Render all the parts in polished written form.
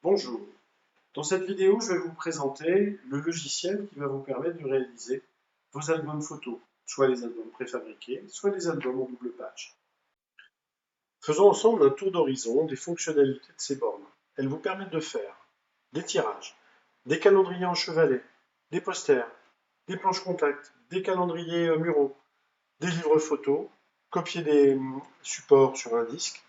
Bonjour, dans cette vidéo, je vais vous présenter le logiciel qui va vous permettre de réaliser vos albums photos, soit les albums préfabriqués, soit les albums en double page. Faisons ensemble un tour d'horizon des fonctionnalités de ces bornes. Elles vous permettent de faire des tirages, des calendriers en chevalet, des posters, des planches contact, des calendriers muraux, des livres photos, copier des supports sur un disque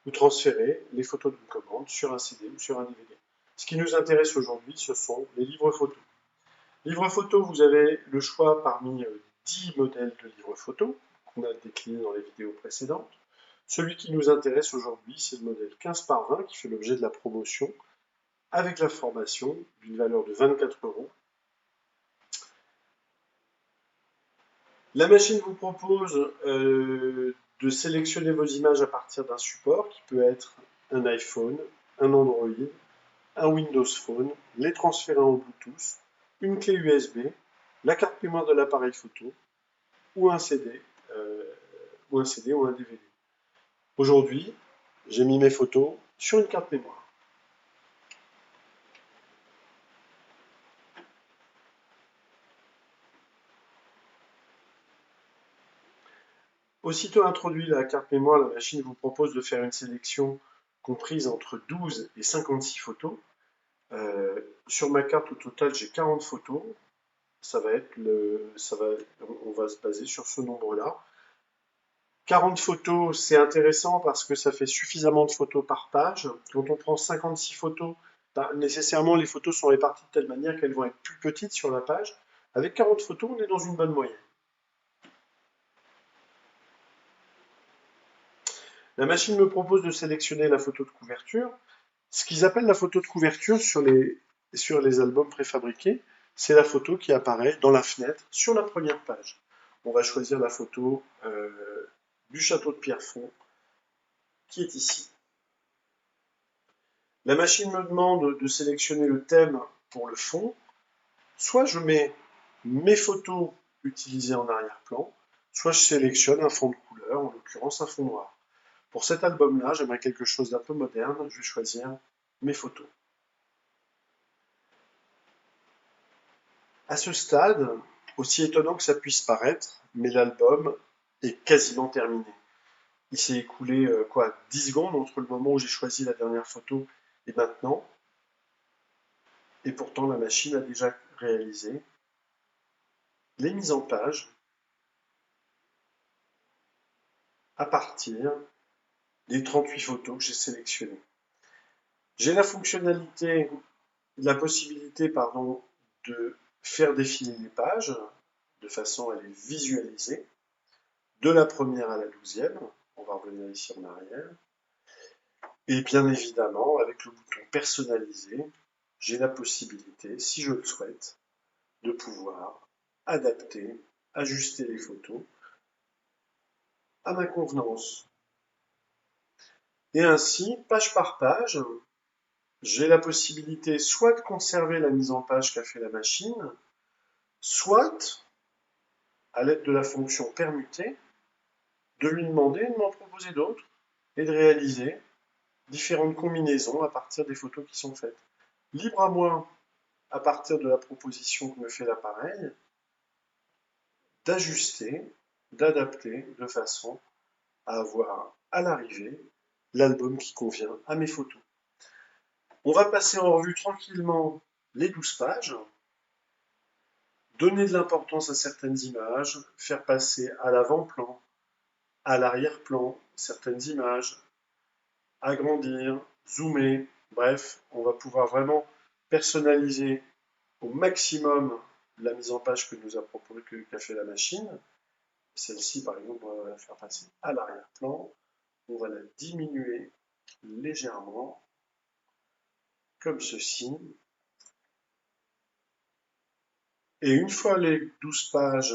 ou transférer les photos d'une commande sur un CD ou sur un DVD. Ce qui nous intéresse aujourd'hui, ce sont les livres photos. Livres photos, vous avez le choix parmi 10 modèles de livres photos qu'on a déclinés dans les vidéos précédentes. Celui qui nous intéresse aujourd'hui, c'est le modèle 15 par 20 qui fait l'objet de la promotion avec la formation d'une valeur de 24 euros. La machine vous propose de sélectionner vos images à partir d'un support qui peut être un iPhone, un Android, un Windows Phone, les transférer en Bluetooth, une clé USB, la carte mémoire de l'appareil photo ou un CD, ou un DVD. Aujourd'hui, j'ai mis mes photos sur une carte mémoire. Aussitôt introduit la carte mémoire, la machine vous propose de faire une sélection comprise entre 12 et 56 photos. Sur ma carte au total, j'ai 40 photos. On va se baser sur ce nombre-là. 40 photos, c'est intéressant parce que ça fait suffisamment de photos par page. Quand on prend 56 photos, nécessairement les photos sont réparties de telle manière qu'elles vont être plus petites sur la page. Avec 40 photos, on est dans une bonne moyenne. La machine me propose de sélectionner la photo de couverture. Ce qu'ils appellent la photo de couverture sur les albums préfabriqués, c'est la photo qui apparaît dans la fenêtre sur la première page. On va choisir la photo du château de Pierrefonds qui est ici. La machine me demande de sélectionner le thème pour le fond. Soit je mets mes photos utilisées en arrière-plan, soit je sélectionne un fond de couleur, en l'occurrence un fond noir. Pour cet album-là, j'aimerais quelque chose d'un peu moderne, je vais choisir mes photos. À ce stade, aussi étonnant que ça puisse paraître, mais l'album est quasiment terminé. Il s'est écoulé 10 secondes entre le moment où j'ai choisi la dernière photo et maintenant. Et pourtant, la machine a déjà réalisé les mises en page à partir des 38 photos que j'ai sélectionnées. J'ai la possibilité, de faire défiler les pages de façon à les visualiser de la première à la 12e. On va revenir ici en arrière. Et bien évidemment, avec le bouton personnaliser, j'ai la possibilité, si je le souhaite, de pouvoir adapter, ajuster les photos à ma convenance. Et ainsi, page par page, j'ai la possibilité soit de conserver la mise en page qu'a fait la machine, soit, à l'aide de la fonction permuter, de lui demander de m'en proposer d'autres et de réaliser différentes combinaisons à partir des photos qui sont faites. Libre à moi, à partir de la proposition que me fait l'appareil, d'ajuster, d'adapter de façon à avoir à l'arrivée l'album qui convient à mes photos. On va passer en revue tranquillement les 12 pages, donner de l'importance à certaines images, faire passer à l'avant-plan, à l'arrière-plan certaines images, agrandir, zoomer, bref, on va pouvoir vraiment personnaliser au maximum la mise en page que nous a proposé, qu'a fait la machine. Celle-ci, par exemple, on va la faire passer à l'arrière-plan. On va la diminuer légèrement, comme ceci. Et une fois les 12 pages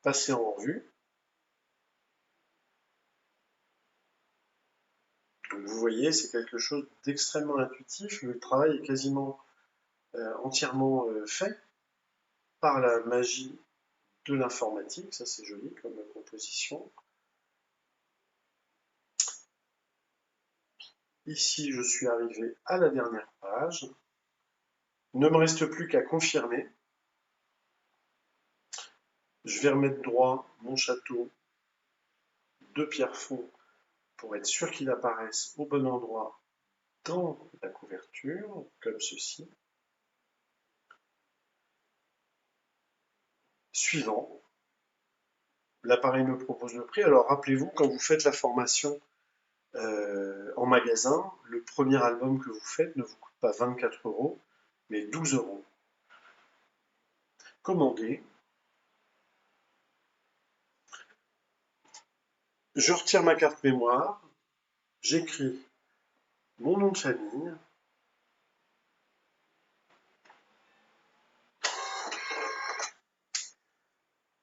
passées en revue, donc vous voyez, c'est quelque chose d'extrêmement intuitif. Le travail est quasiment entièrement fait par la magie de l'informatique. Ça, c'est joli comme composition. Ici, je suis arrivé à la dernière page. page. Il ne me reste plus qu'à confirmer. Je vais remettre droit mon château de Pierrefonds pour être sûr qu'il apparaisse au bon endroit dans la couverture, comme ceci. Suivant. L'appareil me propose le prix. Alors rappelez-vous, quand vous faites la formation en magasin, le premier album que vous faites ne vous coûte pas 24 €, mais 12 €. Commandez. Je retire ma carte mémoire. J'écris mon nom de famille.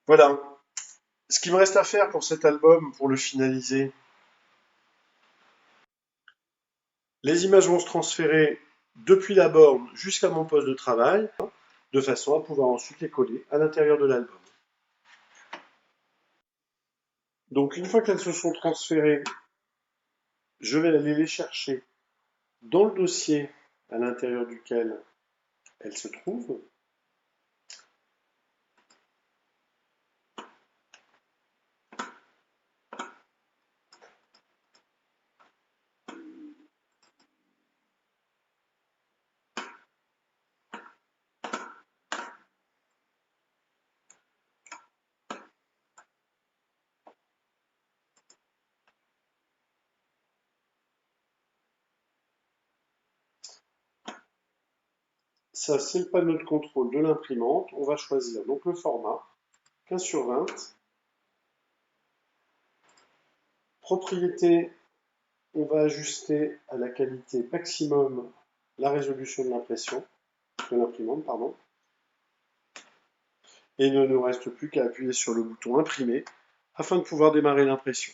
Voilà. Ce qu'il me reste à faire pour cet album, pour le finaliser, les images vont se transférer depuis la borne jusqu'à mon poste de travail, de façon à pouvoir ensuite les coller à l'intérieur de l'album. Donc une fois qu'elles se sont transférées, je vais aller les chercher dans le dossier à l'intérieur duquel elles se trouvent. Ça, c'est le panneau de contrôle de l'imprimante. On va choisir donc le format 15/20. Propriété, on va ajuster à la qualité maximum la résolution de l'imprimante, pardon. Et il ne nous reste plus qu'à appuyer sur le bouton imprimer afin de pouvoir démarrer l'impression.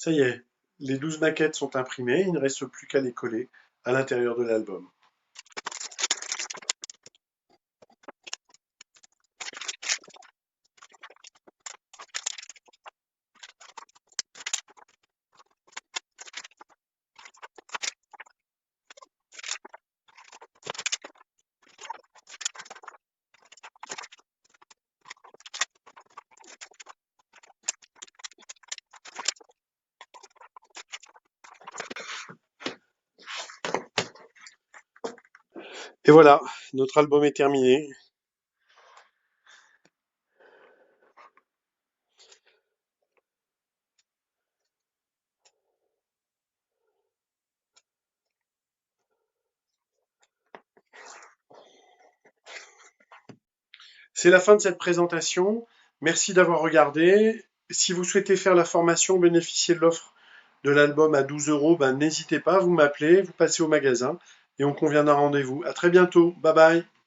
Ça y est, les 12 maquettes sont imprimées, il ne reste plus qu'à les coller à l'intérieur de l'album. Et voilà, notre album est terminé. C'est la fin de cette présentation. Merci d'avoir regardé. Si vous souhaitez faire la formation, bénéficier de l'offre de l'album à 12 €, ben, n'hésitez pas, vous m'appelez, vous passez au magasin et on convient d'un rendez-vous. À très bientôt. Bye bye.